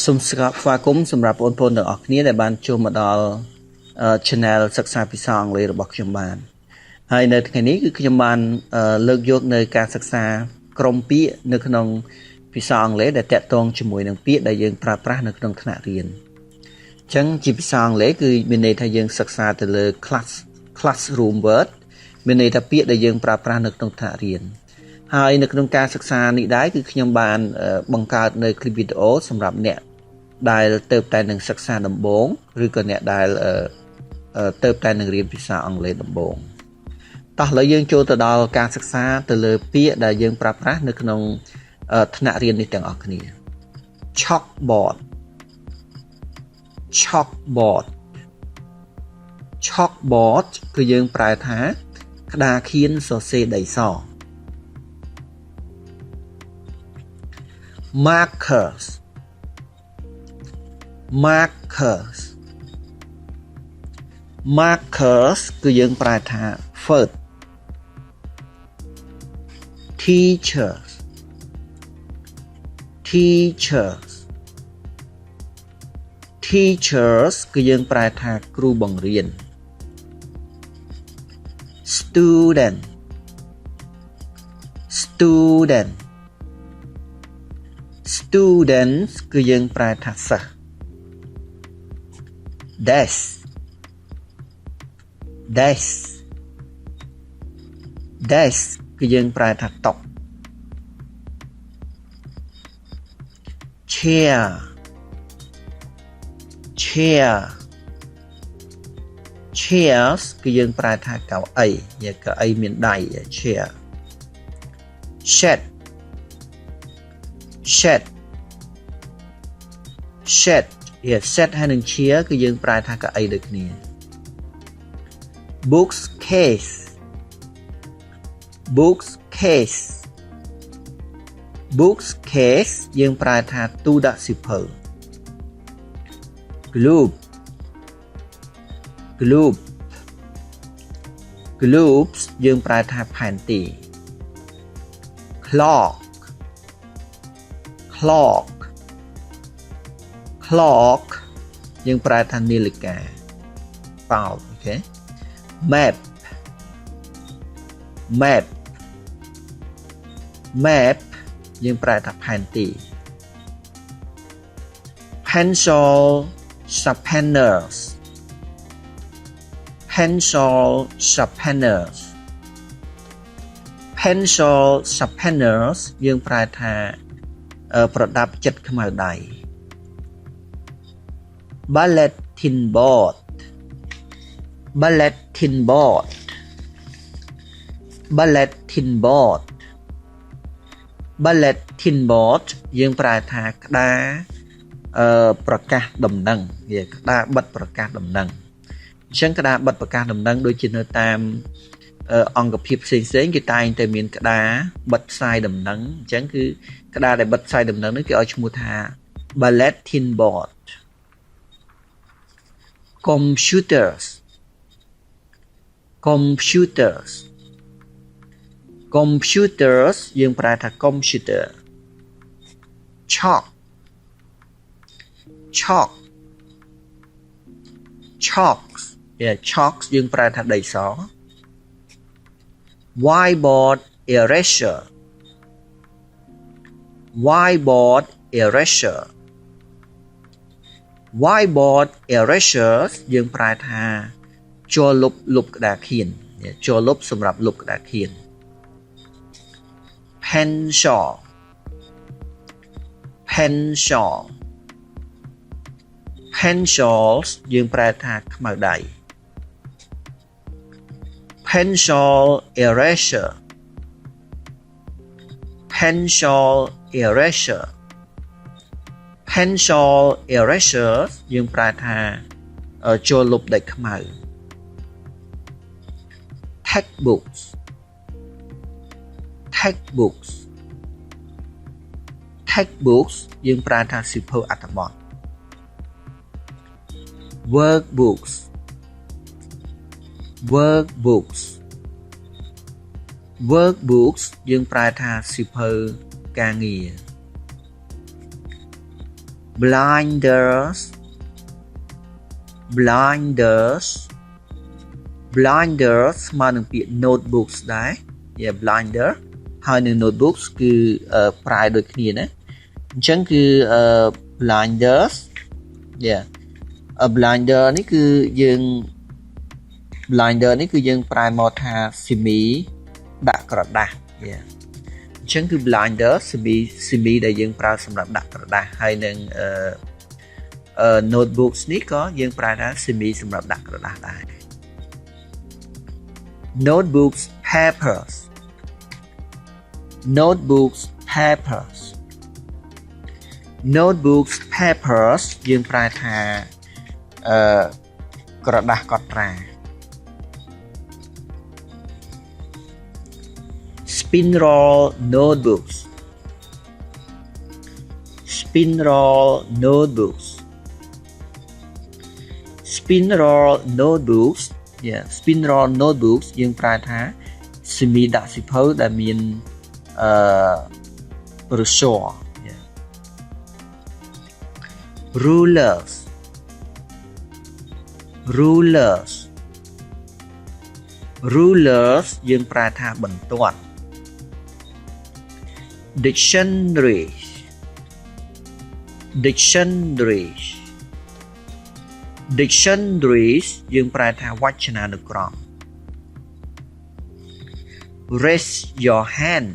សូមស្វាគមន៍សម្រាប់បងប្អូនទាំងអស់គ្នាដែលបានចូលមកដល់ channel សិក្សាភាសាអង់គ្លេសរបស់ខ្ញុំបានហើយនៅថ្ងៃនេះគឺខ្ញុំបានលើកយកនៅការសិក្សាក្រុមពាក្យនៅក្នុងភាសាអង់គ្លេសដែលតាក់ទងជាមួយនឹងពាក្យដែលយើងប្រើប្រាស់នៅក្នុងថ្នាក់រៀនអញ្ចឹងជាភាសាអង់គ្លេសគឺមានន័យថាយើងសិក្សាទៅលើ classroom word មានន័យថាពាក្យដែលយើងប្រើប្រាស់នៅក្នុងថ្នាក់រៀនហើយនៅក្នុងការសិក្សានេះដែរគឺខ្ញុំបានបង្កើតនៅ clip video សម្រាប់អ្នកដែលទៅតែនឹងសិក្សាដំបូងឬក៏អ្នកដែលទៅតែនឹងរៀនភាសាអង់គ្លេសដំបូងតោះឥឡូវយើងចូលទៅដល់ការសិក្សាទៅលើពាក្យដែលយើងប្រើប្រាស់នៅក្នុងថ្នាក់រៀននេះទាំងអស់គ្នា chalkboard chalkboard chalkboard គឺយើងប្រើថាក្តារខៀនសរសេរដីស markers markers markers គឺយើងប្រើថា first teachers teachers teachers គឺយើងប្រើថាគ្រូបង្រៀន student student students គឺយើងប្រើថាសិស្ស desk desk desk គឺយើងប្រើថាតុ chair chair chairs គឺយើងប្រើថាកៅអីកៅអីមានដៃ chair shed shed shed shed ហើយនឹង chair គឺយើងប្រើថាកៅអីដូចគ្នា books case books case books case យើងប្រើថាទូដាក់សៀវភៅ globe globe globes យើងប្រើថាផែនទី clock clock clock យើងប្រើថានាឡិកាប៉ោតអូខេ map map map យើងប្រើថាផែនទី pencil sharpeners pencil sharpeners pencil sharpeners យើងប្រើថាប្រដាប់ចិត្តខ្មៅដៃ bulletin board bulletin board bulletin board bulletin board យើងប្រើថាក្តារប្រកាសដំណឹងក្តារបិទប្រកាសដំណឹងអញ្ចឹងក្តារបិទប្រកាសដំណឹងដូចជានៅតាមអង្គភាពផ្សេងៗគេតែងតែមានក្តារបិទផ្សាយដំណឹងអញ្ចឹងគឺក្តារដែលបិទផ្សាយដំណឹងនេះគេឲ្យឈ្មោះថា bulletin board computers computers computers យើងប្រើថា computer chalk chalk chalks chalks យើងប្រើថាដីស whiteboard eraser whiteboard eraser whiteboard erasers យើងប្រើថាជ័រលុបក្តារខៀនជ័រលុបសម្រាប់លុបក្តារខៀន pencil pencil pencils យើងប្រើថាខ្មៅដៃ pencil eraser pencil eraser pencil erasers យើងប្រើថាជ័រលុបដាច់ខ្មៅ textbooks textbooks textbooks យើងប្រើថាសៀវភៅអត្ថបទ workbooks workbooks workbooks យើងប្រើថាសៀវភៅការងារ blinders blinders blinders មកនឹងពាក្យ notebooks ដែរ yeah blinder ហើយនឹង notebooks គឺប្រើដូចគ្នាណាអញ្ចឹងគឺblinders yeah blinder នេះគឺយើង blinder នេះគឺយើងប្រែមកថា semi ដាក់ក្រដាស់ yeah អញ្ចឹងគឺ blinder semi ដែលយើងប្រើសម្រាប់ដាក់ក្រដាស់ហើយនឹងnotebooks នេះក៏យើងប្រើថា semi សម្រាប់ដាក់ក្រដាស់ដែរ notebooks papers notebooks papers notebooks papers យើងប្រើថាក្រដាស់កត់ត្រា spiral notebooks spiral notebooks spiral notebooks yeah spiral notebooks យើងប្រើថា semi ដាក់សិភៅដែលមានbrochure yeah rulers rulers rulers យើងប្រើថាបន្ទាត់ dictionaries dictionaries dictionaries យើងប្រើថាវចនានុក្រម raise your hand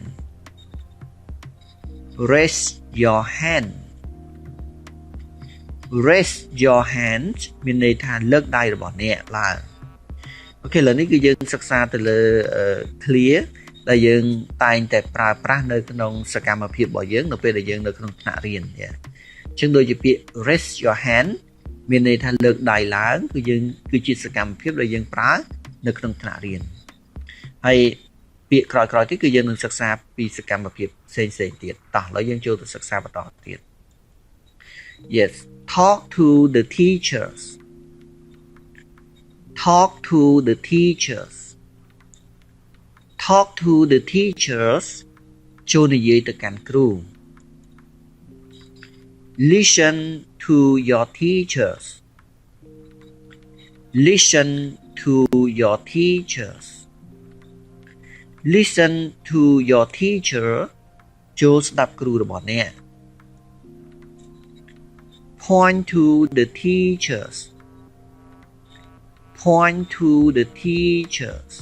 raise your hand raise your hand មានន័យថាលើកដៃរបស់អ្នកឡើងអូខេឥឡូវនេះគឺយើងសិក្សាទៅលើ clear ដែលយើងតែងតែប្រើប្រាស់នៅក្នុងសកម្មភាពរបស់យើងនៅពេលដែលយើងនៅក្នុងថ្នាក់រៀនអញ្ចឹងដូចជាពាក្យ raise your hand មានន័យថាលើកដៃឡើងគឺយើងគឺជាសកម្មភាពដែលយើងប្រើនៅក្នុងថ្នាក់រៀនហើយពាក្យក្រោយៗទៀតគឺយើងនឹងសិក្សាពីសកម្មភាពផ្សេងៗទៀតតោះឥឡូវយើងចូលទៅសិក្សាបន្តទៀត Yes talk to the teachers talk to the teachers talk to the teachers ចូលនិយាយទៅកាន់គ្រូ listen to your teachers listen to your teachers listen to your teacher ចូលស្ដាប់គ្រូរបស់អ្នក point to the teachers point to the teachers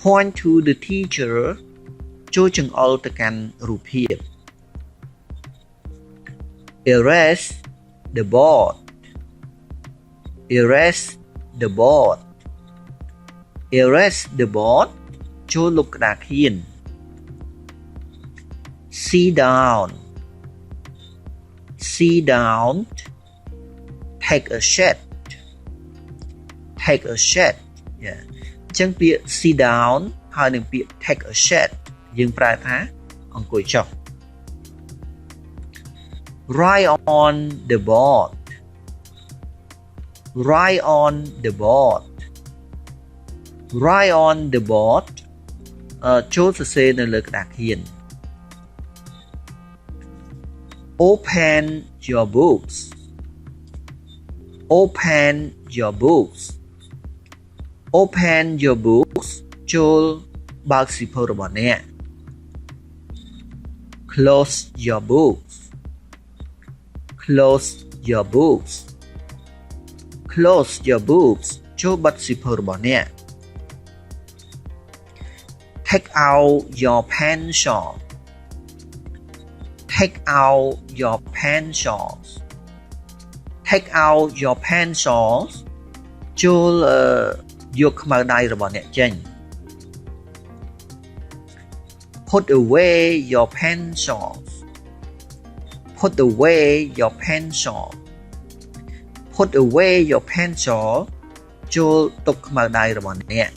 point to the teacher ចូលចង្អុលទៅកាន់រូបភាព erase the board erase the board erase the board ចូលលុបក្តារខៀន sit down sit down take a seat take a seat yeah អញ្ចឹងពាក្យ sit down ហើយនឹងពាក្យ take a seat យើងប្រើថាអង្គុយចុះ write on the board write on the board write on the board ចូលសរសេរនៅលើក្តារខៀន open your books open your books open your books ចូលបើកសៀវភៅរបស់អ្នក close your books close your books close your books ចូលបិទសៀវភៅរបស់អ្នក take out your pencil take out your pencils take out your pencils ចូលយកខ្មៅដៃរបស់អ្នកចេញ put away your pencils put away your pencil put away your pencil ចូលទុកខ្មៅដៃរបស់អ្នក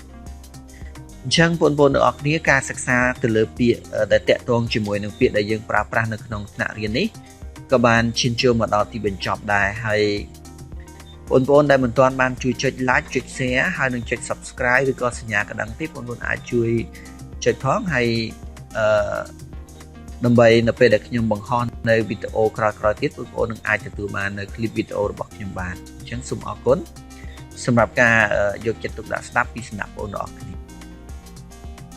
អញ្ចឹងបងប្អូនទាំងអស់គ្នាការសិក្សាទៅលើពាក្យដែលតាក់ទងជាមួយនឹងពាក្យដែលយើងប្រើប្រាស់នៅក្នុងថ្នាក់រៀននេះក៏បានឈានចូលមកដល់ទីបញ្ចប់ដែរហើយបងប្អូនដែលមិនទាន់បានជួយចុច like ចុច share ហើយនឹងចុច subscribe ឬក៏សញ្ញាកណ្ដឹងទៀតបងប្អូនអាចជួយចុចផងហើយ ដើម្បីនៅពេលដែលខ្ញុំបង្ហោះនៅវីដេអូក្រោយៗទៀតបងប្អូននឹងអាចទទួលបាននៅ clip វីដេអូរបស់ខ្ញុំបានអញ្ចឹងសូមអរគុណសម្រាប់ការយកចិត្តទុកដាក់ស្ដាប់ពីសំណាក់បងប្អូនទាំងអស់គ្នា